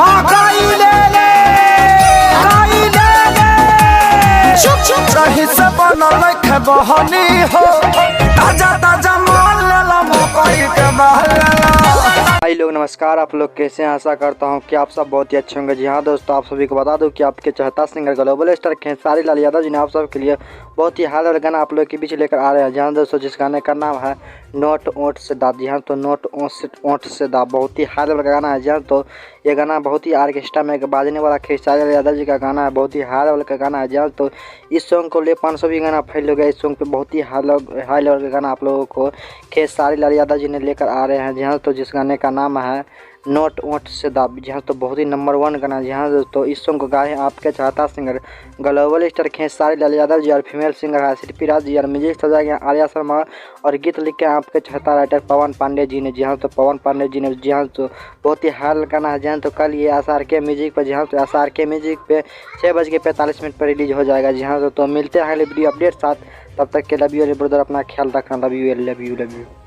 माँ गाई ले ले, गाई ले ले। कहीं से बनल खे बहनी हो, ताजा ताजा माल लेला मकई के बहलेला। भाई लोग नमस्कार, आप लोग कैसे हैं? आशा करता हूं कि आप सब बहुत ही अच्छे होंगे। जी हाँ दोस्तों, आप सभी को बता दूं कि आपके चहता singer global star Khesari Lal Yadav ji ने आप सब के लिए बहुत ही हाल गाना आप लोग के बीच लेकर आ रहे हैं। जी हाँ दोस्तों, जिस गाने का नाम है नोट ओंठ से दाब। जी हाँ, तो नोट ओंठ से दाब बहुत ही हाल का गाना है। जी हाँ, तो ये गाना बहुत ही आर्केस्ट्रा में बाजने वाला खेसारी लाल यादव जी का गाना है, बहुत ही हाई लेवल का गाना है। जी हाँ, तो इस सॉन्ग को ले 500 भी गाना फैल हो गया। इस सॉन्ग पे बहुत ही हाई लेवल का गाना आप लोगों को खेसारी लाल यादव जी ने लेकर आ रहे हैं। जी हाँ, तो जिस गाने का नाम है नोट ओंठ से दाब। जी हाँ, तो बहुत ही नंबर 1 गाना। जी हाँ दोस्तों, इस सॉन्ग को गाए हैं आपके चाहता singer global star Khesari Lal Yadav ji और फीमेल सिंगर है शिल्पी राज जी और म्यूजिक सजाया गया आर्या शर्मा और गीत लिखे हैं आपके चाहता राइटर पवन पांडे जी ने। जी हाँ, तो पवन पांडे जी ने। जी हाँ, तो बहुत ही हाल गाना है। जी हाँ, तो कल ये SRK म्यूजिक पर, जी हाँ, तो SRK म्यूजिक पे 6:45 पर रिलीज हो जाएगा। जी हाँ, तो मिलते हैं अगले वीडियो अपडेट साथ। तब तक के लव यू ब्रदर, अपना ख्याल रखना। Love you love you love you.